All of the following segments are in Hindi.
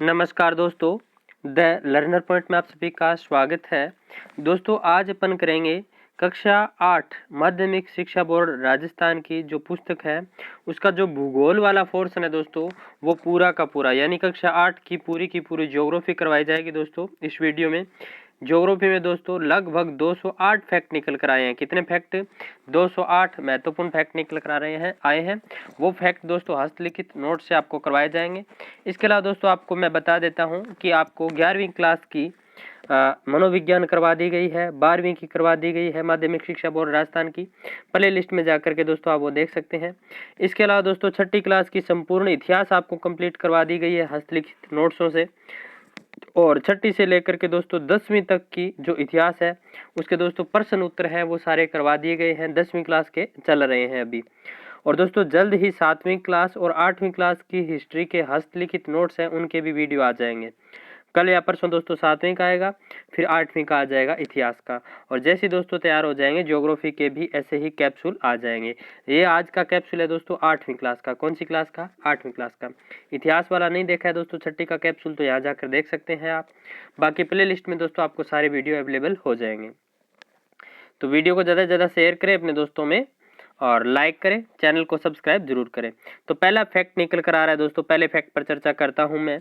नमस्कार दोस्तों, द लर्नर पॉइंट में आप सभी का स्वागत है। दोस्तों आज अपन करेंगे कक्षा 8 माध्यमिक शिक्षा बोर्ड राजस्थान की जो पुस्तक है उसका जो भूगोल वाला पोर्शन है दोस्तों वो पूरा का पूरा यानी कक्षा 8 की पूरी ज्योग्राफी करवाई जाएगी दोस्तों इस वीडियो में। ज्योग्राफी में दोस्तों लगभग 208 फैक्ट निकल कर आए हैं। कितने फैक्ट? 208 महत्वपूर्ण फैक्ट निकल कर आए हैं। वो फैक्ट दोस्तों हस्तलिखित नोट से आपको करवाए जाएंगे। इसके अलावा दोस्तों आपको मैं बता देता हूं कि आपको 11वीं क्लास की मनोविज्ञान करवा दी गई है, 12वीं की करवा दी गई है माध्यमिक शिक्षा बोर्ड राजस्थान की। प्ले लिस्ट में जाकर के दोस्तों आप वो देख सकते हैं। इसके अलावा दोस्तों 6ठी क्लास की संपूर्ण इतिहास आपको कंप्लीट करवा दी गई है हस्तलिखित नोट्सों से। और 6ठी से लेकर के दोस्तों 10वीं तक की जो इतिहास है उसके दोस्तों प्रश्न उत्तर है वो सारे करवा दिए गए हैं। 10वीं क्लास के चल रहे हैं अभी। और दोस्तों जल्द ही 7वीं क्लास और 8वीं क्लास की हिस्ट्री के हस्तलिखित नोट्स हैं उनके भी वीडियो आ जाएंगे। कल या परसों दोस्तों 7वीं का आएगा, फिर 8वीं का आ जाएगा इतिहास का। और जैसे दोस्तों तैयार हो जाएंगे ज्योग्राफी के भी ऐसे ही कैप्सूल आ जाएंगे। ये आज का कैप्सूल है दोस्तों 8वीं क्लास का। कौन सी क्लास का? 8वीं क्लास का। इतिहास वाला नहीं देखा है दोस्तों 6ठी का कैप्सूल तो यहाँ जाकर देख सकते हैं आप। बाकी प्ले लिस्ट में दोस्तों आपको सारे वीडियो अवेलेबल हो जाएंगे। तो वीडियो को ज़्यादा से ज़्यादा शेयर करें अपने दोस्तों में और लाइक करें, चैनल को सब्सक्राइब जरूर करें। तो पहला फैक्ट निकल कर आ रहा है दोस्तों, पहले फैक्ट पर चर्चा करता हूं मैं।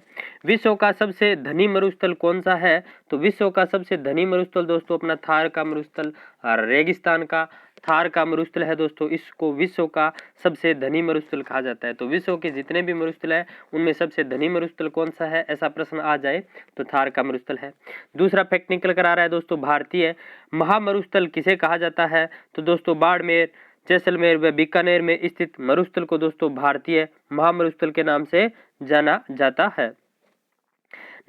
विश्व का सबसे धनी मरुस्थल कौन सा है? तो विश्व का सबसे धनी मरुस्थल दोस्तों अपना थार का मरुस्थल, रेगिस्तान का थार का मरुस्थल है दोस्तों। इसको विश्व का सबसे धनी मरुस्थल कहा जाता है। तो विश्व के जितने भी मरुस्थल है उनमें सबसे धनी मरुस्थल कौन सा है, ऐसा प्रश्न आ जाए तो थार का मरुस्थल है। दूसरा फैक्ट निकल कर आ रहा है दोस्तों, भारतीय महामरुस्थल किसे कहा जाता है? तो दोस्तों बाड़मेर, जैसलमेर व बीकानेर में स्थित मरुस्थल को दोस्तों भारतीय महामरुस्थल के नाम से जाना जाता है।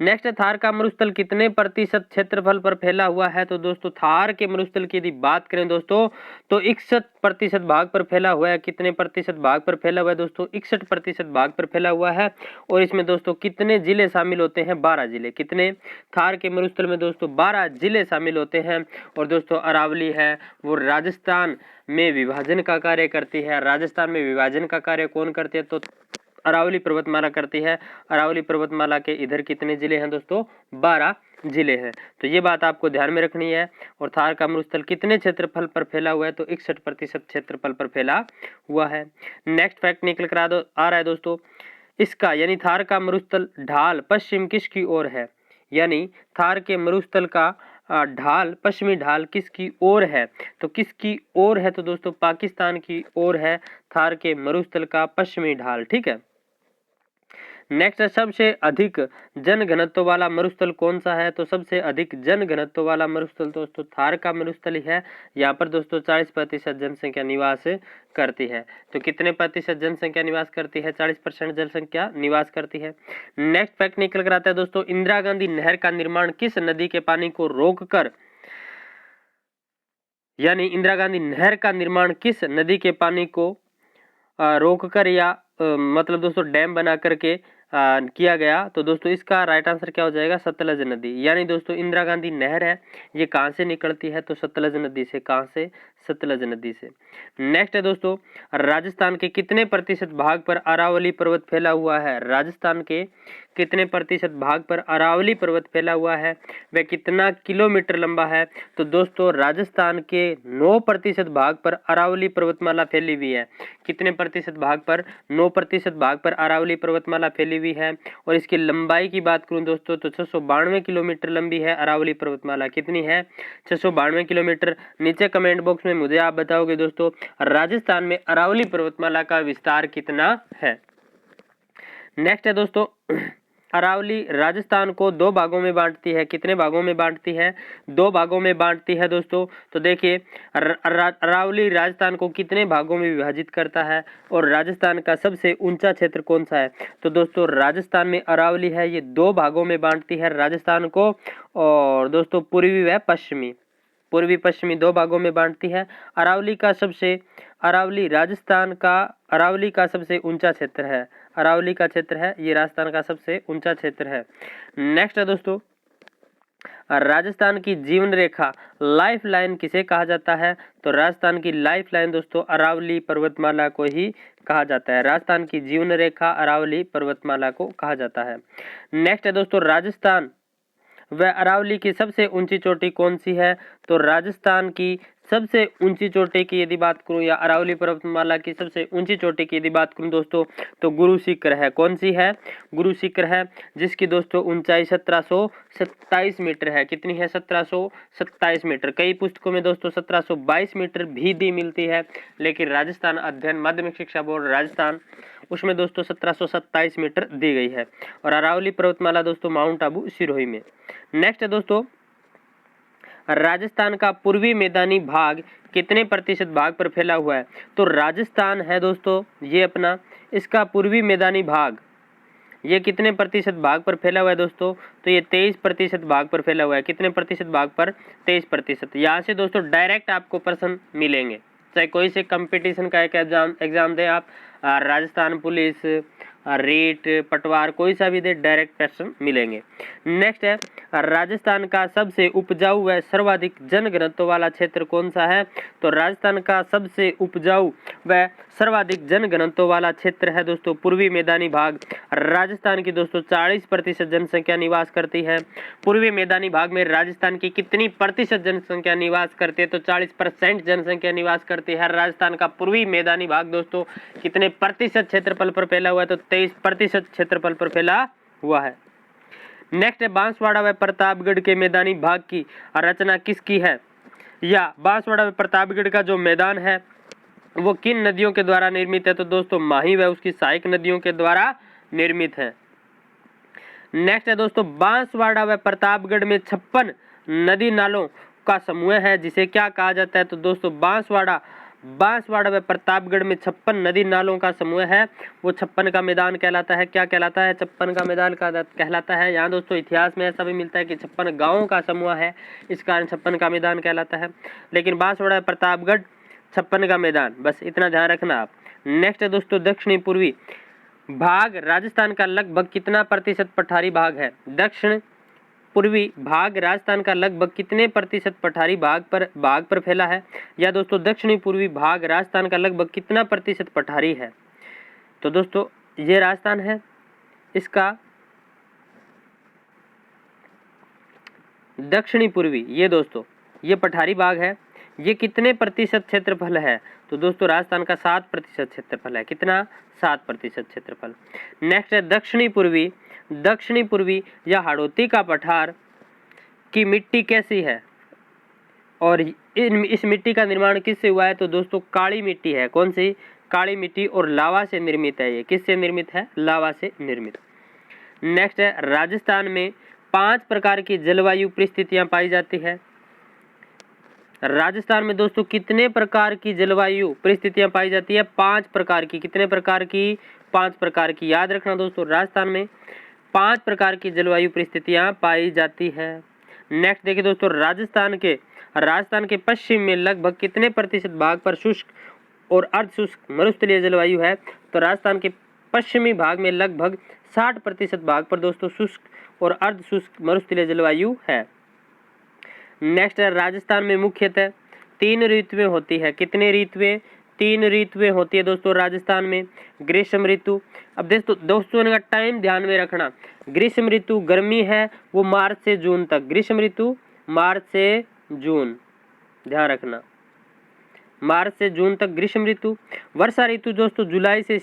नेक्स्ट, थार का मरुस्थल कितने प्रतिशत क्षेत्रफल पर फैला हुआ है? तो दोस्तों थार के मरुस्थल की यदि बात करें दोस्तों तो 61% भाग पर फैला हुआ है। कितने प्रतिशत भाग पर फैला हुआ है दोस्तों? 61% भाग पर फैला हुआ है। और इसमें दोस्तों कितने जिले शामिल होते हैं? 12 जिले। कितने? थार के मरुस्थल में दोस्तों 12 जिले शामिल होते हैं। और दोस्तों अरावली है वो राजस्थान में विभाजन का कार्य करती है। राजस्थान में विभाजन का कार्य कौन करते हैं? तो अरावली पर्वतमाला करती है। अरावली पर्वतमाला के इधर कितने जिले हैं दोस्तों? 12 जिले हैं। तो ये बात आपको ध्यान में रखनी है। और थार का मरुस्थल कितने क्षेत्रफल पर फैला हुआ है? तो 61% क्षेत्रफल पर फैला हुआ है। नेक्स्ट फैक्ट निकल कर आ रहा है दोस्तों, इसका यानी थार का मरुस्थल ढाल पश्चिम किसकी ओर है? यानी थार के मरुस्थल का ढाल, पश्चिमी ढाल किसकी ओर है? तो किसकी ओर है? तो दोस्तों पाकिस्तान की ओर है थार के मरुस्थल का पश्चिमी ढाल। ठीक है। नेक्स्ट, सबसे अधिक जन घनत्व वाला मरुस्थल कौन सा है? तो सबसे अधिक जन घनत्व वाला मरुस्थल दोस्तों थार का मरुस्थल ही है। यहाँ पर दोस्तों 40% जनसंख्या निवास करती है। तो कितने प्रतिशत जनसंख्या निवास करती है? 40% जनसंख्या निवास करती है। नेक्स्ट फैक्ट निकल कर आता है दोस्तों, इंदिरा गांधी नहर का निर्माण किस नदी के पानी को रोककर, यानी इंदिरा गांधी नहर का निर्माण किस नदी के पानी को रोककर या मतलब दोस्तों डैम बना करके किया गया? तो दोस्तों इसका राइट आंसर क्या हो जाएगा? सतलज नदी। यानी दोस्तों इंदिरा गांधी नहर है ये कहां से निकलती है? तो सतलज नदी से। कहां से? सतलज नदी से। नेक्स्ट है दोस्तों, राजस्थान के कितने प्रतिशत भाग पर अरावली पर्वत फैला हुआ है? राजस्थान के कितने प्रतिशत भाग पर अरावली पर्वत फैला हुआ है? वह कितना किलोमीटर लंबा है? तो दोस्तों राजस्थान के 9% भाग पर अरावली पर्वतमाला फैली हुई है। कितने प्रतिशत भाग पर? 9% भाग पर अरावली पर्वतमाला फैली हुई है। और इसकी लंबाई की बात करूं दोस्तों तो 692 किलोमीटर लंबी है अरावली पर्वतमाला। कितनी है? 692 किलोमीटर। नीचे कमेंट बॉक्स में मुझे आप बताओगे दोस्तों राजस्थान में अरावली पर्वतमाला का विस्तार कितना है। नेक्स्ट है दोस्तों, अरावली राजस्थान को 2 भागों में बांटती है। कितने भागों में बांटती है? 2 भागों में बांटती है दोस्तों। तो देखिए अरावली राजस्थान को कितने भागों में विभाजित करता है? और राजस्थान का सबसे ऊंचा क्षेत्र कौन सा है? तो दोस्तों राजस्थान में अरावली है ये 2 भागों में बांटती है राजस्थान को। और दोस्तों पूर्वी व पश्चिमी, पूर्वी पश्चिमी 2 भागों में बांटती है। अरावली राजस्थान का, अरावली का सबसे ऊंचा क्षेत्र है। अरावली का क्षेत्र है ये राजस्थान का सबसे ऊंचा क्षेत्र है। नेक्स्ट है दोस्तों, राजस्थान की जीवन रेखा लाइफ लाइन किसे कहा जाता है? तो राजस्थान की लाइफ लाइन दोस्तों अरावली पर्वतमाला को ही कहा जाता है? राजस्थान की जीवन रेखा अरावली पर्वतमाला को कहा जाता है। नेक्स्ट है दोस्तों, राजस्थान व अरावली की सबसे ऊंची चोटी कौन सी है? तो राजस्थान की सबसे ऊंची चोटी की यदि बात करूं या अरावली पर्वतमाला की सबसे ऊंची चोटी की यदि बात करूं दोस्तों, तो गुरु शिखर है। कौन सी है? गुरु शिखर है, जिसकी दोस्तों ऊंचाई 1727 मीटर है। कितनी है? 1727 मीटर। कई पुस्तकों में दोस्तों 1722 मीटर भी दी मिलती है, लेकिन राजस्थान अध्ययन माध्यमिक शिक्षा बोर्ड राजस्थान उसमें दोस्तों 1727 मीटर दी गई है। और अरावली पर्वतमाला दोस्तों माउंट आबू सिरोही में। नेक्स्ट है दोस्तों, राजस्थान का पूर्वी मैदानी भाग कितने प्रतिशत भाग पर फैला हुआ है? तो राजस्थान है दोस्तों ये अपना, इसका पूर्वी मैदानी भाग ये कितने प्रतिशत भाग पर फैला हुआ है दोस्तों? तो ये 23% भाग पर फैला हुआ है। कितने प्रतिशत भाग पर? 23%। यहाँ से दोस्तों डायरेक्ट आपको प्रश्न मिलेंगे, चाहे कोई से कंपटीशन का एक एग्जाम दें आप, राजस्थान पुलिस, रेट, पटवार, कोई सा भी दे, डायरेक्ट प्रश्न मिलेंगे। नेक्स्ट है, राजस्थान का सबसे उपजाऊ व सर्वाधिक जनघनत्व वाला क्षेत्र कौन सा है? तो राजस्थान का सबसे उपजाऊ व सर्वाधिक जनघनत्व वाला क्षेत्र है दोस्तों पूर्वी मैदानी भाग। राजस्थान की दोस्तों 40% जनसंख्या निवास करती है। पूर्वी मैदानी भाग में राजस्थान की कितनी प्रतिशत जनसंख्या निवास करती है? तो 40% जनसंख्या निवास करती है। राजस्थान का पूर्वी मैदानी भाग दोस्तों कितने प्रतिशत क्षेत्रफल पर फैला हुआ है? तो 23% क्षेत्रफल पर फैला हुआ है। नेक्स्ट है, बांसवाड़ा व प्रतापगढ़ के मैदानी भाग की रचना किसकी है? या बांसवाड़ा व प्रतापगढ़ का जो मैदान है वो किन नदियों के द्वारा निर्मित है? तो दोस्तों माही व उसकी सहायक नदियों के द्वारा निर्मित है। नेक्स्ट है दोस्तों, बांसवाड़ा व प्रतापगढ़ में 56 नदी नालों का समूह है, जिसे क्या कहा जाता है? तो दोस्तों बांसवाड़ा व प्रतापगढ़ में 56 नदी नालों का समूह है, वो 56 का मैदान कहलाता है। क्या कहलाता है? 56 का मैदान कहलाता है। यहाँ दोस्तों इतिहास में ऐसा भी मिलता है कि 56 गाँवों का समूह है, इस कारण 56 का मैदान कहलाता है। लेकिन बांसवाड़ा प्रतापगढ़ 56 का मैदान, बस इतना ध्यान रखना आप। नेक्स्ट है दोस्तों, दक्षिणी पूर्वी भाग राजस्थान का लगभग कितना प्रतिशत पठारी भाग है? दक्षिण पूर्वी भाग राजस्थान का लगभग कितने प्रतिशत पठारी भाग पर फैला है? या दोस्तों दक्षिणी पूर्वी भाग राजस्थान का लगभग कितना प्रतिशत पठारी है? तो दोस्तों ये राजस्थान है, इसका दक्षिणी पूर्वी ये दोस्तों ये पठारी भाग है, ये कितने प्रतिशत क्षेत्रफल है? तो दोस्तों राजस्थान का 7% क्षेत्रफल है। कितना? 7% क्षेत्रफल। नेक्स्ट है, दक्षिणी पूर्वी या हाड़ौती का पठार की मिट्टी कैसी है और इस मिट्टी का निर्माण किससे हुआ है? तो दोस्तों काली मिट्टी है। कौन सी? काली मिट्टी, और लावा से निर्मित है। ये किससे निर्मित है? लावा से निर्मित। नेक्स्ट है, राजस्थान में 5 प्रकार की जलवायु परिस्थितियां पाई जाती है। राजस्थान में दोस्तों कितने प्रकार की जलवायु परिस्थितियां पाई जाती है? 5 प्रकार की। कितने प्रकार की? 5 प्रकार की। याद रखना दोस्तों, राजस्थान में 5 प्रकार की जलवायु परिस्थितियां पाई जाती है। नेक्स्ट देखिए दोस्तों, राजस्थान के पश्चिम में लगभग कितने प्रतिशत भाग पर शुष्क और अर्धशुष्क मरुस्थलीय जलवायु है? तो राजस्थान के पश्चिमी भाग में लगभग 60% भाग पर दोस्तों शुष्क और अर्धशुष्क मरुस्थलीय जलवायु है। नेक्स्ट है, राजस्थान में मुख्यतः 3 ऋतुएं होती है। कितने ऋतुएं? 3 ऋतुएं होती है दोस्तों राजस्थान में। ग्रीष्म ऋतु, अब दोस्तों इनका टाइम ध्यान में रखना। ग्रीष्म ऋतु गर्मी है, वो मार्च से जून तक। ग्रीष्म ऋतु मार्च से जून, ध्यान रखना, मार्च से जून तक ग्रीष्म ऋतु। वर्षा ऋतु दोस्तों जुलाई से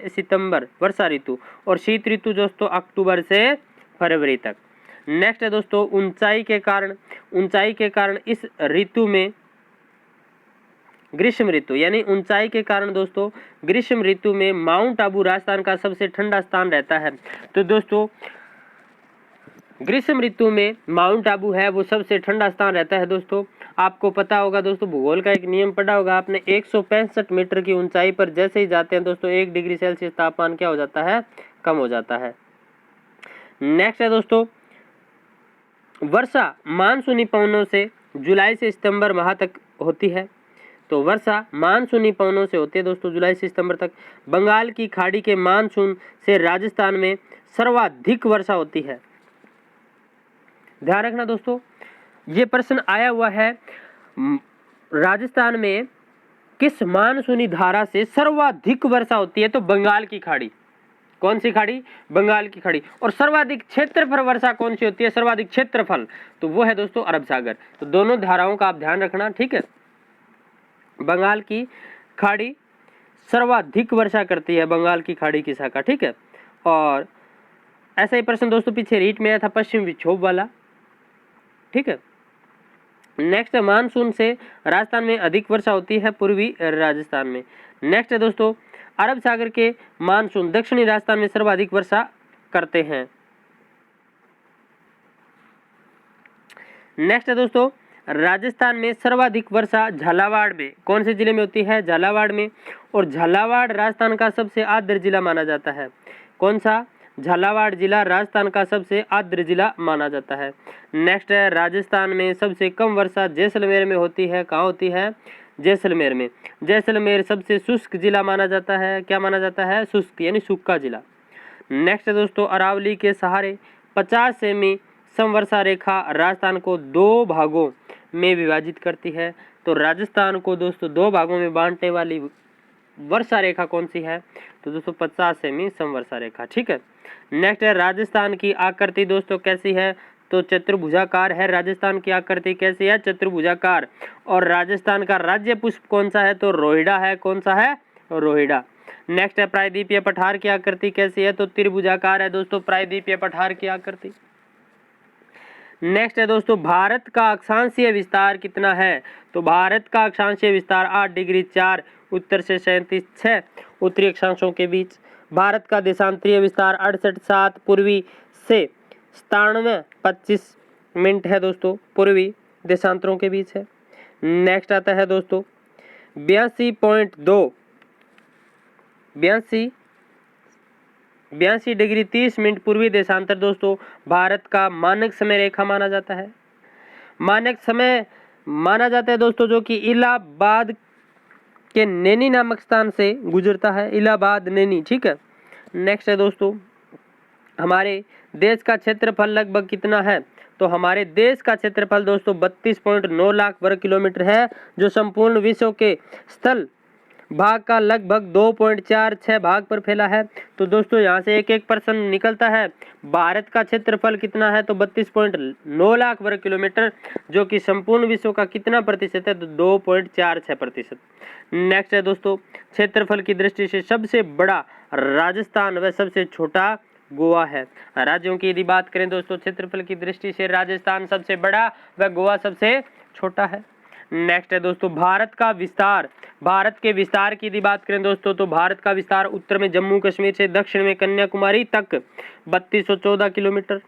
सितंबर वर्षा ऋतु। और शीत ऋतु दोस्तों अक्टूबर से फरवरी तक। नेक्स्ट है दोस्तों, ऊंचाई के कारण इस ऋतु में ग्रीष्म ऋतु, यानी ऊंचाई के कारण दोस्तों ग्रीष्म ऋतु में माउंट आबू राजस्थान का सबसे ठंडा स्थान रहता है। तो दोस्तों ग्रीष्म ऋतु में माउंट आबू है वो सबसे ठंडा स्थान रहता है। दोस्तों आपको पता होगा दोस्तों, भूगोल का एक नियम पढ़ा होगा आपने, 165 मीटर की ऊंचाई पर जैसे ही जाते हैं दोस्तों 1 डिग्री सेल्सियस तापमान क्या हो जाता है? कम हो जाता है। नेक्स्ट है दोस्तों, वर्षा मानसूनी पवनों से जुलाई से सितंबर माह तक होती है। तो वर्षा मानसूनी पवनों से होती है दोस्तों जुलाई से सितंबर तक। बंगाल की खाड़ी के मानसून से राजस्थान में सर्वाधिक वर्षा होती है। ध्यान रखना दोस्तों, ये प्रश्न आया हुआ है। राजस्थान में किस मानसूनी धारा से सर्वाधिक वर्षा होती है? तो बंगाल की खाड़ी। कौन सी खाड़ी? बंगाल की खाड़ी। और सर्वाधिक क्षेत्रफल वर्षा कौन सी होती है? सर्वाधिक क्षेत्रफल, तो वो है दोस्तों अरब सागर। तो दोनों धाराओं का आप ध्यान रखना, ठीक है। बंगाल की खाड़ी सर्वाधिक वर्षा करती है, बंगाल की खाड़ी की शाखा, ठीक है। और ऐसा ही प्रश्न दोस्तों पीछे रीट में आया था, पश्चिम विक्षोभ वाला, ठीक है। नेक्स्ट है, मानसून से राजस्थान में अधिक वर्षा होती है, पूर्वी राजस्थान में। नेक्स्ट है दोस्तों, अरब सागर के मानसून दक्षिणी राजस्थान में सर्वाधिक वर्षा करते हैं। नेक्स्ट है दोस्तों, राजस्थान में सर्वाधिक वर्षा झालावाड़ में, कौन से जिले में होती है? झालावाड़ में। और झालावाड़ राजस्थान का सबसे आर्द्र जिला माना जाता है। कौन सा? झालावाड़ जिला राजस्थान का सबसे आर्द्र जिला माना जाता है। नेक्स्ट है, राजस्थान में सबसे कम वर्षा जैसलमेर में होती है। कहाँ होती है? जैसलमेर में। जैसलमेर सबसे शुष्क जिला माना जाता है। क्या माना जाता है? शुष्क यानी सूखा जिला। नेक्स्ट है दोस्तों, अरावली के सहारे 50 सेमी समवर्षा रेखा राजस्थान को 2 भागों में विभाजित करती है। तो राजस्थान को दोस्तों 2 भागों में बांटने वाली वर्षा रेखा कौन सी है? तो दोस्तों 50 सेमी समवर्षा रेखा, ठीक है। नेक्स्ट है, राजस्थान की आकृति दोस्तों कैसी है? तो चतुर्भुजाकार है। राजस्थान की आकृति कैसी है? चतुर्भुजाकार। और राजस्थान का राज्य पुष्प कौन सा है? तो रोहिड़ा है। कौन सा है? रोहिड़ा। नेक्स्ट है, प्रायद्वीपीय पठार की आकृति कैसी है? तो त्रिभुजाकार है दोस्तों प्रायद्वीपीय पठार की आकृति। नेक्स्ट है दोस्तों, भारत का अक्षांशीय विस्तार कितना है? तो भारत का अक्षांशीय विस्तार 8 डिग्री 4 उत्तर से 37.6 उत्तरी अक्षांशों के बीच। भारत का देशांतरीय विस्तार 68.7 पूर्वी से 97.25 मिनट है दोस्तों, पूर्वी देशांतरों के बीच है। नेक्स्ट आता है दोस्तों 82 डिग्री 30 मिनट पूर्वी देशांतर दोस्तों भारत का मानक समय रेखा माना जाता है। मानक समय माना जाता है दोस्तों जो कि इलाहाबाद के नैनी नामक स्थान से गुजरता है। इलाहाबाद नैनी, ठीक है। नेक्स्ट है दोस्तों, हमारे देश का क्षेत्रफल लगभग कितना है? तो हमारे देश का क्षेत्रफल दोस्तों 32.9 लाख वर्ग किलोमीटर है, जो संपूर्ण विश्व के स्थल भाग का लगभग 2.46 भाग पर फैला है। तो दोस्तों यहाँ से एक एक प्रश्न निकलता है। भारत का क्षेत्रफल कितना है? तो 32.9 लाख वर्ग किलोमीटर, जो कि संपूर्ण विश्व का कितना प्रतिशत है? तो 2.46%। नेक्स्ट है दोस्तों, क्षेत्रफल की दृष्टि से सबसे बड़ा राजस्थान व सबसे छोटा गोवा है। राज्यों की यदि बात करें दोस्तों, क्षेत्रफल की दृष्टि से राजस्थान सबसे बड़ा व गोवा सबसे छोटा है। नेक्स्ट है दोस्तों, भारत का विस्तार। भारत के विस्तार की यदि बात करें दोस्तों, तो भारत का विस्तार उत्तर में जम्मू कश्मीर से दक्षिण में कन्याकुमारी तक 3214 किलोमीटर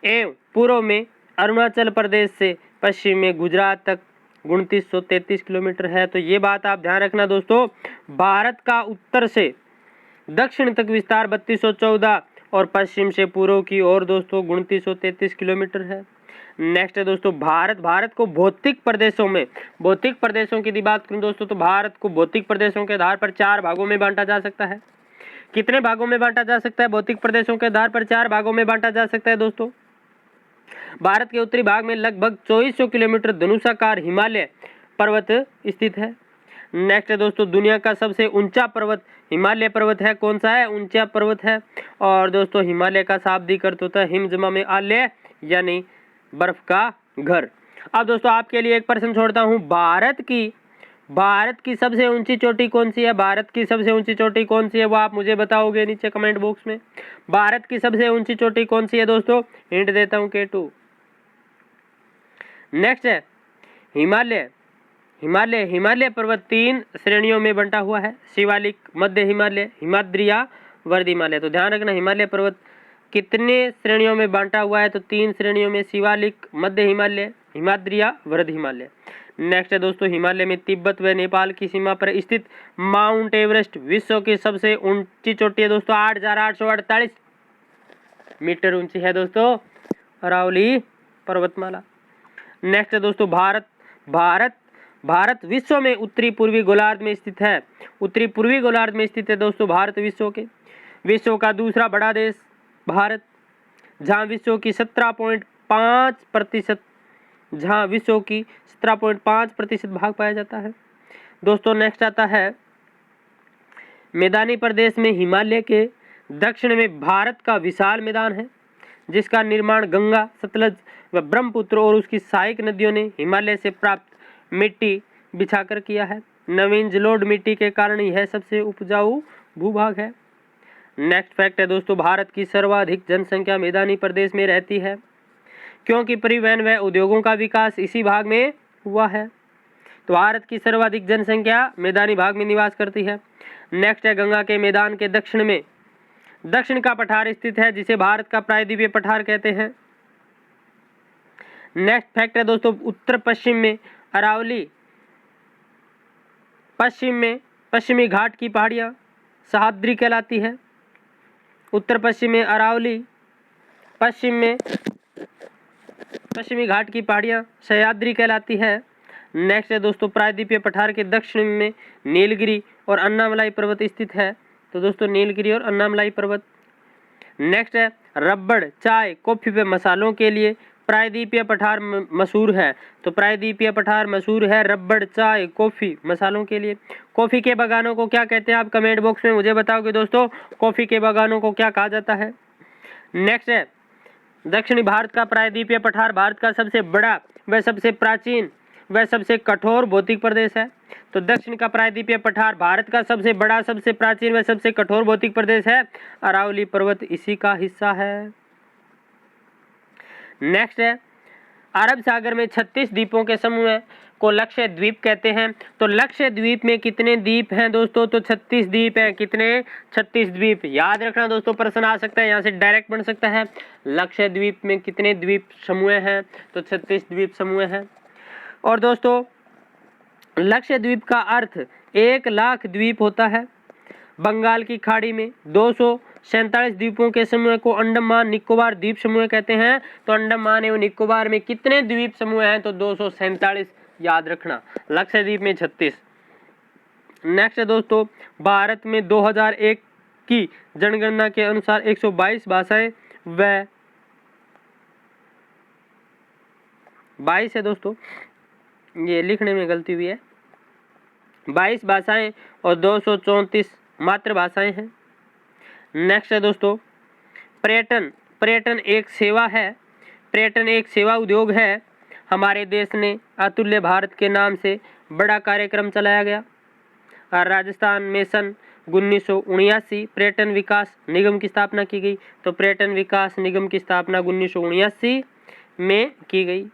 एवं पूर्व में अरुणाचल प्रदेश से पश्चिम में गुजरात तक 2933 किलोमीटर है। तो ये बात आप ध्यान रखना दोस्तों, भारत का उत्तर से दक्षिण तक विस्तार 3214 और पश्चिम से पूर्व की ओर दोस्तों 2933 किलोमीटर है। नेक्स्ट है दोस्तों, भारत को भौतिक प्रदेशों की यदि बात करूं दोस्तों, तो भारत को भौतिक प्रदेशों के आधार पर 4 भागों में बांटा जा सकता है। कितने भागों में बांटा जा सकता है? भौतिक प्रदेशों के आधार पर 4 भागों में बांटा जा सकता है दोस्तों। भारत के उत्तरी भाग में लगभग 2400 किलोमीटर धनुषाकार हिमालय पर्वत स्थित है। नेक्स्ट है दोस्तों, दुनिया का सबसे ऊंचा पर्वत हिमालय पर्वत है। कौन सा है? ऊंचा पर्वत है। और दोस्तों हिमालय का शाब्दिक अर्थ होता है हिमजमा में आलय, यानी बर्फ का घर। अब दोस्तों आपके लिए एक प्रश्न छोड़ता हूं, भारत की सबसे ऊंची चोटी कौन सी है? भारत की सबसे ऊंची चोटी कौन सी है वो आप मुझे बताओगे नीचे कमेंट बॉक्स में। भारत की सबसे ऊंची चोटी कौन सी है दोस्तों? हिंट देता हूं, K2। नेक्स्ट है हिमालय पर्वत 3 श्रेणियों में बंटा हुआ है, शिवालिक, मध्य हिमालय, हिमाद्री या वर्ध हिमालय। तो ध्यान रखना, हिमालय पर्वत कितने श्रेणियों में बांटा हुआ है? तो 3 श्रेणियों में, शिवालिक, मध्य हिमालय, हिमाद्री या वर्ध हिमालय। नेक्स्ट है दोस्तों, हिमालय में तिब्बत व नेपाल की सीमा पर स्थित माउंट एवरेस्ट विश्व की सबसे ऊंची चोटी है दोस्तों, 8848 मीटर ऊंची है दोस्तों अरावली पर्वतमाला। नेक्स्ट है दोस्तों, भारत विश्व में उत्तरी पूर्वी गोलार्ध में स्थित है। उत्तरी पूर्वी गोलार्ध में स्थित है दोस्तों भारत विश्व का दूसरा बड़ा देश भारत, जहां विश्व की 17.5% भाग पाया जाता है। दोस्तों नेक्स्ट आता है मैदानी प्रदेश में हिमालय के दक्षिण में भारत का विशाल मैदान है जिसका निर्माण गंगा, सतलज व ब्रह्मपुत्र और उसकी सहायक नदियों ने हिमालय से प्राप्त मिट्टी बिछाकर किया है। नवीन जलोढ़ मिट्टी के कारण यह सबसे उपजाऊ भूभाग है। नेक्स्ट फैक्ट है दोस्तों, भारत की सर्वाधिक जनसंख्या मैदानी प्रदेश में रहती है क्योंकि परिवहन व उद्योगों का विकास इसी भाग में हुआ है। तो भारत की सर्वाधिक जनसंख्या मैदानी भाग में निवास करती है। नेक्स्ट है गंगा के मैदान के दक्षिण में दक्षिण का पठार स्थित है जिसे भारत का प्रायद्वीपीय पठार कहते हैं। नेक्स्ट फैक्ट है दोस्तों, उत्तर पश्चिम में अरावली, पश्चिम में पश्चिमी घाट की पहाड़ियां सह्याद्री कहलाती है। उत्तर पश्चिम में अरावली, पश्चिम में पश्चिमी घाट की पहाड़ियां सह्याद्री कहलाती है। नेक्स्ट है दोस्तों, प्रायद्वीपीय पठार के दक्षिण में नीलगिरी और अन्नामलाई पर्वत स्थित है। तो दोस्तों नीलगिरी और अन्नामलाई पर्वत। नेक्स्ट है रबड़, चाय, कॉफी व मसालों के लिए प्रायद्वीपीय पठार मशहूर है। तो प्रायद्वीपीय पठार मशहूर है रबड़, चाय, कॉफी, मसालों के लिए। कॉफी के बागानों को क्या कहते हैं आप कमेंट बॉक्स में मुझे बताओगे दोस्तों, कॉफी के बागानों को क्या कहा जाता है। नेक्स्ट है दक्षिणी भारत का प्रायद्वीपीय पठार भारत का सबसे बड़ा व सबसे प्राचीन व सबसे कठोर भौतिक प्रदेश है। तो दक्षिण का प्रायद्वीपीय पठार भारत का सबसे बड़ा, सबसे प्राचीन व सबसे कठोर भौतिक प्रदेश है। अरावली पर्वत इसी का हिस्सा है। नेक्स्ट है अरब सागर में 36 द्वीपों के समूह को लक्षद्वीप कहते हैं। तो लक्षद्वीप में कितने द्वीप हैं दोस्तों, तो 36 द्वीप हैं। कितने? 36 द्वीप। याद रखना दोस्तों, प्रश्न आ सकता है यहाँ से डायरेक्ट बन सकता है। लक्षद्वीप में कितने द्वीप समूह हैं, तो 36 द्वीप समूह हैं। और दोस्तों लक्षद्वीप का अर्थ 1,00,000 द्वीप होता है। बंगाल की खाड़ी में 247 द्वीपों के समूह को अंडमान निकोबार द्वीप समूह कहते हैं। तो अंडमान एवं निकोबार में कितने द्वीप समूह हैं, तो 247 याद रखना, लक्षद्वीप में 36। नेक्स्ट है दोस्तों, भारत में 2001 की जनगणना के अनुसार 122 भाषाएं व 22 है दोस्तों, ये लिखने में गलती हुई है, 22 भाषाएं और 234 मातृभाषाएं हैं। नेक्स्ट है दोस्तों पर्यटन। पर्यटन एक सेवा है, पर्यटन एक सेवा उद्योग है। हमारे देश ने अतुल्य भारत के नाम से बड़ा कार्यक्रम चलाया गया। राजस्थान में सन 1979 पर्यटन विकास निगम की स्थापना की गई। तो पर्यटन विकास निगम की स्थापना 1979 में की गई।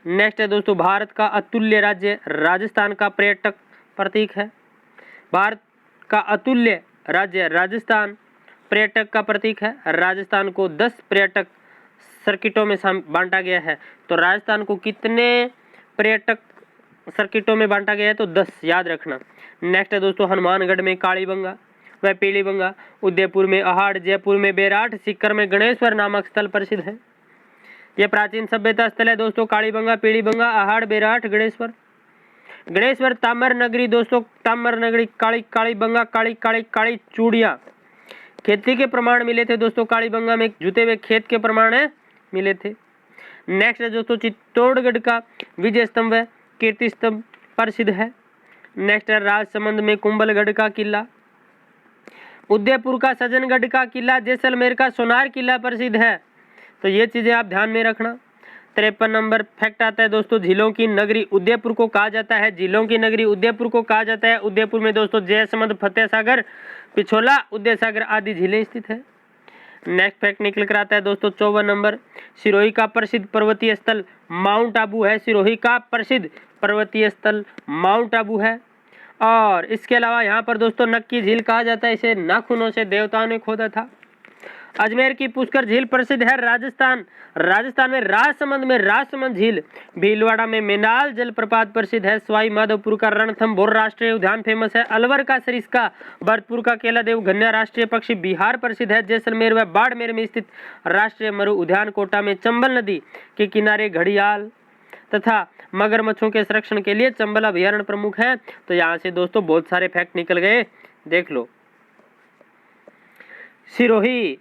नेक्स्ट है दोस्तों, भारत का अतुल्य राज्य राजस्थान का पर्यटक प्रतीक है। भारत का अतुल्य राज्य राजस्थान पर्यटक का प्रतीक है। राजस्थान को 10 पर्यटक सर्किटों में बांटा गया है। तो राजस्थान को कितने पर्यटक सर्किटों में बांटा गया है, तो 10 याद रखना। नेक्स्ट है दोस्तों, हनुमानगढ़ में कालीबंगा व पीलीबंगा, उदयपुर में अहाड़, जयपुर में बेराट, सीकर में गणेश्वर नामक स्थल प्रसिद्ध है। यह प्राचीन सभ्यता स्थल है दोस्तों, कालीबंगा, पीलीबंगा, अहाड़, बेराट, गणेश्वर। गणेश्वर ताम्र नगरी दोस्तों, ताम्र नगरी, काली कालीबंगा, काली काली काली चूड़िया। खेती के प्रमाण मिले थे दोस्तों कालीबंगा में, जुते हुए खेत के प्रमाण मिले थे। नेक्स्ट है दोस्तों, चित्तौड़गढ़ का विजय स्तंभ व कीर्ति स्तंभ प्रसिद्ध है। नेक्स्ट है राजसमंद में कुंभलगढ़ का किला, उदयपुर का सज्जनगढ़ का किला, जैसलमेर का सोनार किला प्रसिद्ध है। तो ये चीजें आप ध्यान में रखना। 53 नंबर फैक्ट आता है दोस्तों, झीलों की नगरी उदयपुर को कहा जाता है। झीलों की नगरी उदयपुर को कहा जाता है। उदयपुर में दोस्तों जयसमंद, फतेह सागर, पिछोला, उदय सागर आदि झीलें स्थित है। नेक्स्ट फैक्ट निकल कर आता है दोस्तों 54 नंबर, सिरोही का प्रसिद्ध पर्वतीय स्थल माउंट आबू है। सिरोही का प्रसिद्ध पर्वतीय स्थल माउंट आबू है। और इसके अलावा यहाँ पर दोस्तों नक्की झील कहा जाता है, इसे नाखूनों से देवताओं ने खोदा था। अजमेर की पुष्कर झील प्रसिद्ध है राजस्थान। राजस्थान में राजसमंद झील, भीलवाड़ा में मेनाल जलप्रपात प्रसिद्ध है। सवाई माधोपुर का रणथंभौर राष्ट्रीय उद्यान फेमस है। अलवर का सरिस्का, भरतपुर का केला देव घन्या राष्ट्रीय पक्षी बिहार प्रसिद्ध है। जैसलमेर व बाड़मेर में स्थित राष्ट्रीय मरु उद्यान कोटा में चंबल नदी के किनारे घड़ियाल तथा मगरमच्छों के संरक्षण के लिए चंबल अभयारण्य प्रमुख है। तो यहाँ से दोस्तों बहुत सारे फैक्ट निकल गए, देख लो। सिरोही,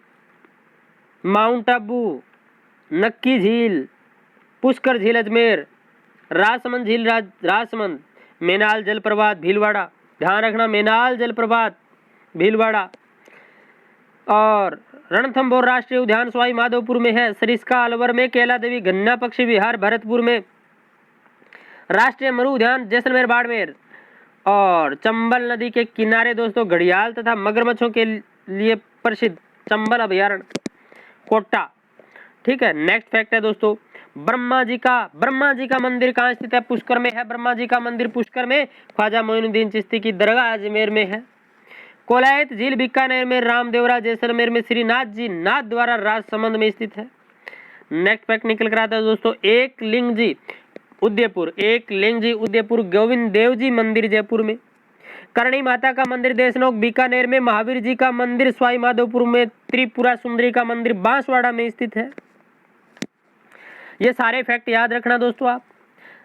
माउंट आबू, नक्की झील, पुष्कर झील अजमेर, राजसमंद झील राजसमंद, मेनाल जलप्रपात भीलवाड़ा, ध्यान रखना मेनाल जलप्रपात भीलवाड़ा। और रणथंभौर राष्ट्रीय उद्यान सवाई माधोपुर में है। सरिस्का अलवर में, कैला देवी गन्ना पक्षी विहार भरतपुर में, राष्ट्रीय मरु उद्यान जैसलमेर बाड़मेर। और चंबल नदी के किनारे दोस्तों घड़ियाल तथा मगरमच्छों के लिए प्रसिद्ध चंबल अभयारण्य कोटा। ठीक है, नेक्स्ट फैक्ट है दोस्तों ब्रह्मा जी का मंदिर कहाँ स्थित है? पुष्कर में है। ब्रह्मा जी का मंदिर पुष्कर में। ख्वाजा मोइनुद्दीन चिश्ती की दरगाह अजमेर में है। कोलायत झील बीकानेर में, रामदेवरा जैसलमेर में, श्रीनाथ जी नाथ द्वारा राजसमंद में स्थित है। नेक्स्ट फैक्ट निकल कर आता है दोस्तों एकलिंग जी उदयपुर, गोविंद देव जी मंदिर जयपुर में, करणी माता का मंदिर देशनोक बीकानेर में, महावीर जी का मंदिर सवाई माधोपुर में, त्रिपुरा सुंदरी का मंदिर बांसवाड़ा में स्थित है। ये सारे फैक्ट याद रखना दोस्तों आप।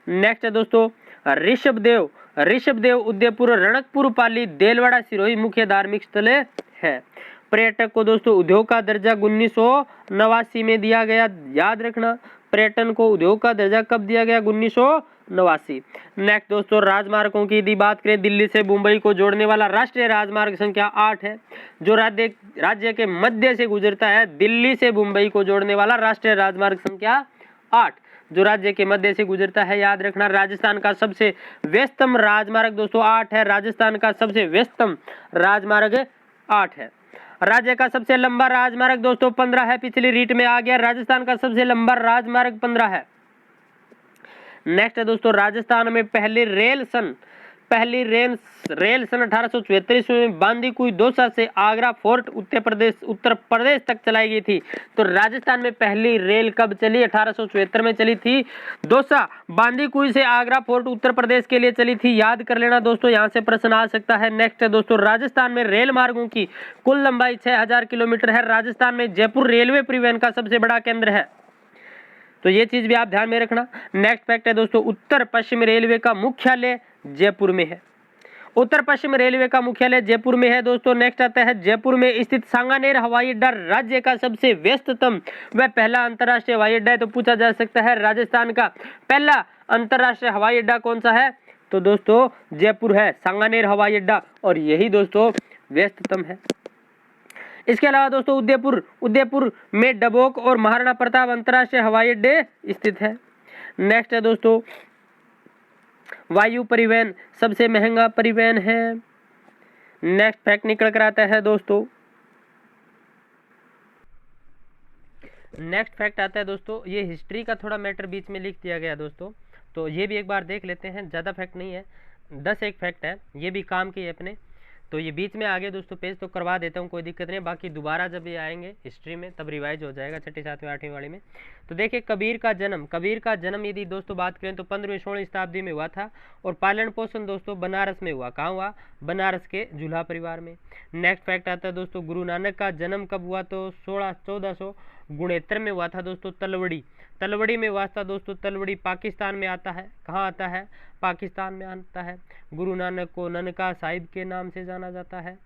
नेक्स्ट है दोस्तों ऋषभदेव उदयपुर, रणकपुर पाली, देलवाड़ा सिरोही मुख्य धार्मिक स्थल है। पर्यटक को दोस्तों उद्योग का दर्जा 1989 में दिया गया, याद रखना। पर्यटन को उद्योग का दर्जा कब दिया गया? 1989। नेक्स्ट दोस्तों राजमार्गों की यदि बात करें, दिल्ली से मुंबई को जोड़ने वाला राष्ट्रीय राजमार्ग संख्या 8 है, जो राज्य के मध्य से गुजरता है। दिल्ली से मुंबई को जोड़ने वाला राष्ट्रीय राजमार्ग संख्या 8 जो राज्य के मध्य से गुजरता है, याद रखना। राजस्थान का सबसे व्यस्तम राजमार्ग दोस्तों 8 है। राजस्थान का सबसे व्यस्तम राजमार्ग 8 है। राज्य का सबसे लंबा राजमार्ग दोस्तों 15 है, पिछली रीट में आ गया। राजस्थान का सबसे लंबा राजमार्ग 15 है। नेक्स्ट है दोस्तों राजस्थान में पहली रेल सन 1874 में बांदीकुई दौसा से आगरा फोर्ट उत्तर प्रदेश तक चलाई गई थी। तो राजस्थान में पहली रेल कब चली? 1874 में चली थी। दौसा बांदीकुई से आगरा फोर्ट उत्तर प्रदेश के लिए चली थी, याद कर लेना दोस्तों, यहाँ से प्रश्न आ सकता है। नेक्स्ट है दोस्तों राजस्थान में रेल मार्गों की कुल लंबाई 6000 किलोमीटर है। राजस्थान में जयपुर रेलवे परिवहन का सबसे बड़ा केंद्र है, तो ये चीज भी आप ध्यान में रखना। नेक्स्ट फैक्ट है दोस्तों उत्तर पश्चिम रेलवे का मुख्यालय जयपुर में है। उत्तर पश्चिम रेलवे का मुख्यालय जयपुर में है दोस्तों। नेक्स्ट आता है जयपुर में स्थित सांगानेर हवाई अड्डा राज्य का सबसे व्यस्ततम व पहला अंतरराष्ट्रीय हवाई अड्डा है। तो पूछा जा सकता है राजस्थान का पहला अंतरराष्ट्रीय हवाई अड्डा कौन सा है? तो दोस्तों जयपुर है, सांगानेर हवाई अड्डा, और यही दोस्तों व्यस्ततम है। इसके अलावा दोस्तों उदयपुर में डबोक और महाराणा प्रताप अंतरराष्ट्रीय हवाई अड्डे स्थित है। नेक्स्ट है दोस्तों वायु परिवहन सबसे महंगा परिवहन है। नेक्स्ट फैक्ट निकल कर आता है दोस्तों, नेक्स्ट फैक्ट आता है दोस्तों, ये हिस्ट्री का थोड़ा मैटर बीच में लिख दिया गया दोस्तों, तो ये भी एक बार देख लेते हैं। ज़्यादा फैक्ट नहीं है, 10 एक फैक्ट है, ये भी काम की है अपने, तो ये बीच में आगे दोस्तों पेज तो करवा देता हूँ, कोई दिक्कत नहीं। बाकी दोबारा जब ये आएंगे हिस्ट्री में तब रिवाइज हो जाएगा 6ठी 7वीं 8वीं वाली में। तो देखिए कबीर का जन्म यदि दोस्तों बात करें तो 15वीं 16वीं शताब्दी में हुआ था, और पालन पोषण दोस्तों बनारस में हुआ। कहाँ हुआ? बनारस के झूला परिवार में। नेक्स्ट फैक्ट आता है दोस्तों गुरु नानक का जन्म कब हुआ? तो 1469 में हुआ था दोस्तों, तलवड़ी में हुआ था दोस्तों। तलवड़ी पाकिस्तान में आता है। कहाँ आता है? पाकिस्तान में आता है। गुरु नानक को ननका साहिब के नाम से जाना जाता है।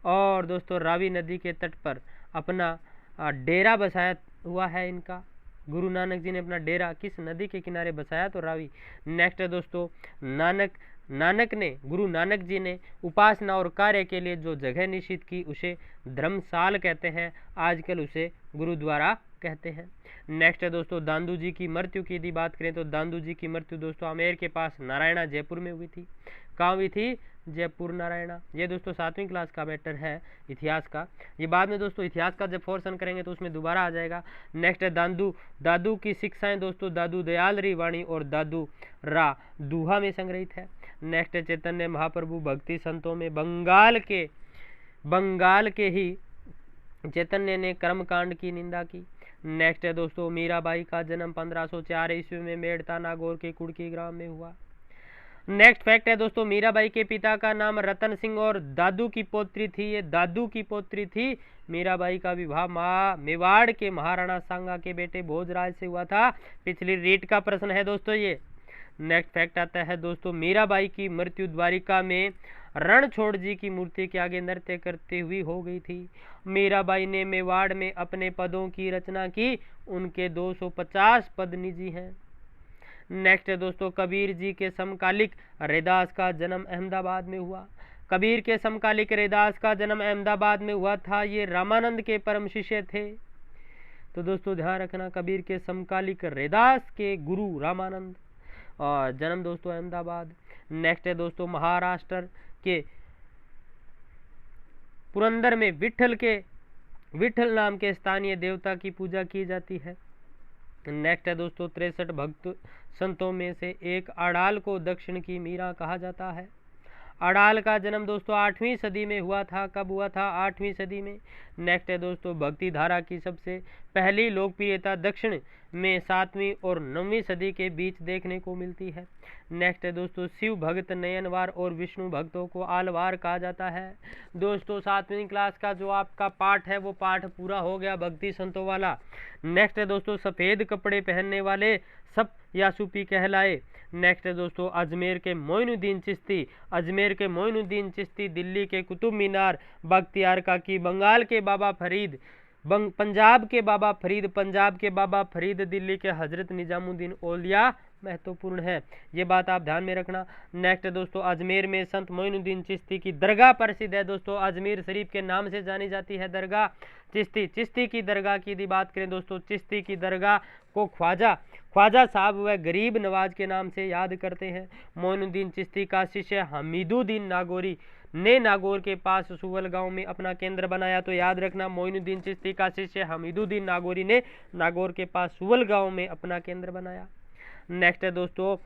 और दोस्तों रावी नदी के तट पर अपना डेरा बसाया हुआ है इनका। गुरु नानक जी ने अपना डेरा किस नदी के किनारे बसाया? तो रावी। नेक्स्ट है दोस्तों गुरु नानक जी ने उपासना और कार्य के लिए जो जगह निश्चित की उसे धर्मशाल कहते हैं, आजकल उसे गुरुद्वारा कहते हैं। नेक्स्ट है दोस्तों दांदू जी की मृत्यु की यदि बात करें तो दांदू जी की मृत्यु दोस्तों आमेर के पास नारायणा जयपुर में हुई थी। कहाँ हुई थी? जयपुर नारायणा। ये दोस्तों 7वीं क्लास का मैटर है इतिहास का, ये बाद में दोस्तों इतिहास का जब फोर्सन करेंगे तो उसमें दोबारा आ जाएगा। नेक्स्ट है दादू की शिक्षाएं दोस्तों दादू दयाल री वाणी और दादू रा दूहा में संग्रहित है। नेक्स्ट है चैतन्य महाप्रभु भक्ति संतों में बंगाल के ही चैतन्य ने कर्मकांड की निंदा की। नेक्स्ट है दोस्तों मीराबाई का जन्म 1504 ईस्वी में मेड़ता नागौर के कुड़की ग्राम में हुआ। नेक्स्ट फैक्ट है दोस्तों मीराबाई के पिता का नाम रतन सिंह और दादू की पोत्री थी। मीराबाई का विवाह मेवाड़ के महाराणा सांगा के बेटे भोजराज से हुआ था। पिछली रीट का प्रश्न है दोस्तों ये। नेक्स्ट फैक्ट आता है दोस्तों मीराबाई की मृत्यु द्वारिका में रणछोड़ जी की मूर्ति के आगे नृत्य करते हुए हो गई थी। मीराबाई ने मेवाड़ में अपने पदों की रचना की, उनके 250 पद निजी हैं। नेक्स्ट है दोस्तों, कबीर जी के समकालिक रैदास का जन्म अहमदाबाद में हुआ। कबीर के समकालिक रैदास का जन्म अहमदाबाद में हुआ था। ये रामानंद के परम शिष्य थे। तो दोस्तों ध्यान रखना, कबीर के समकालिक रैदास के गुरु रामानंद, और जन्म दोस्तों अहमदाबाद। नेक्स्ट है दोस्तों, महाराष्ट्र के पुरंदर में विठल नाम के स्थानीय देवता की पूजा की जाती है। नेक्स्ट है दोस्तों, 63 भक्त संतों में से एक अड़ाल को दक्षिण की मीरा कहा जाता है। अड़ाल का जन्म दोस्तों 8वीं सदी में हुआ था। कब हुआ था? 8वीं सदी में। नेक्स्ट है दोस्तों, भक्ति धारा की सबसे पहली लोकप्रियता दक्षिण में 7वीं और 9वीं सदी के बीच देखने को मिलती है। नेक्स्ट है दोस्तों, शिव भक्त नयनवार और विष्णु भक्तों को आलवार कहा जाता है। दोस्तों 7वीं क्लास का जो आपका पाठ है वो पाठ पूरा हो गया भक्ति संतों वाला। नेक्स्ट है दोस्तों, सफ़ेद कपड़े पहनने वाले सप या सूफी कहलाए। नेक्स्ट है दोस्तों, अजमेर के मोइनुद्दीन चिश्ती, दिल्ली के कुतुब मीनार, बख्तियार काकी, बंगाल के बाबा फरीद, पंजाब के बाबा फरीद, दिल्ली के हजरत निजामुद्दीन औलिया महत्वपूर्ण है। ये बात आप ध्यान में रखना। नेक्स्ट दोस्तों, अजमेर में संत मोइनुद्दीन चिश्ती की दरगाह प्रसिद्ध है। दोस्तों अजमेर शरीफ के नाम से जानी जाती है दरगाह चिश्ती की दरगाह की यदि बात करें दोस्तों, चिश्ती की दरगाह को ख्वाजा साहब व गरीब नवाज के नाम से याद करते हैं। मोइनुद्दीन चिश्ती का शिष्य हमीदुद्दीन नागौरी ने नागौर के पास सुवल गांव में अपना केंद्र बनाया। तो याद रखना, मोइनुद्दीन चिश्ती का शिष्य हमीदुद्दीन नागौरी ने नागौर के पास सुवल गांव में अपना केंद्र बनाया। नेक्स्ट है दोस्तों,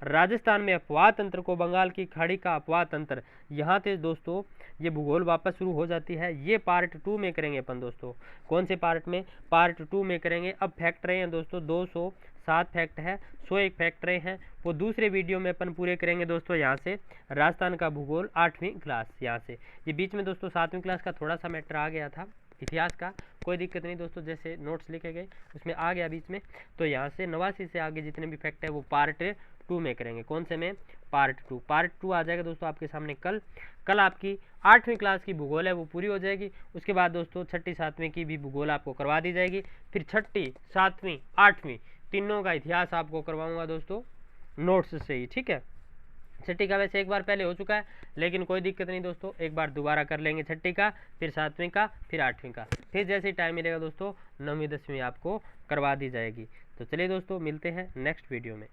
राजस्थान में अफवाह तंत्र को बंगाल की खाड़ी का अफवाह तंत्र। यहाँ से दोस्तों ये भूगोल वापस शुरू हो जाती है। ये पार्ट 2 में करेंगे अपन दोस्तों। कौन से पार्ट में? पार्ट 2 में करेंगे। अब फैक्ट रहे हैं दोस्तों 207 फैक्ट है, 101 फैक्ट रहे हैं, वो दूसरे वीडियो में अपन पूरे करेंगे दोस्तों। यहाँ से राजस्थान का भूगोल 8वीं क्लास, यहाँ से ये बीच में दोस्तों 7वीं क्लास का थोड़ा सा मैटर आ गया था इतिहास का, कोई दिक्कत नहीं दोस्तों, जैसे नोट्स लिखे गए उसमें आ गया बीच में। तो यहाँ से 89 से आगे जितने भी फैक्ट है वो पार्ट 2 में करेंगे। कौन से में? पार्ट 2 आ जाएगा दोस्तों आपके सामने कल आपकी 8वीं क्लास की भूगोल है वो पूरी हो जाएगी। उसके बाद दोस्तों 6ठी 7वीं की भी भूगोल आपको करवा दी जाएगी। फिर 6ठी 7वीं 8वीं तीनों का इतिहास आपको करवाऊंगा दोस्तों नोट्स से ही, ठीक है। 6ठी का वैसे एक बार पहले हो चुका है, लेकिन कोई दिक्कत नहीं दोस्तों, एक बार दोबारा कर लेंगे 6ठी का, फिर 7वीं का, फिर 8वीं का, फिर जैसे ही टाइम मिलेगा दोस्तों 9वीं 10वीं आपको करवा दी जाएगी। तो चलिए दोस्तों मिलते हैं नेक्स्ट वीडियो में।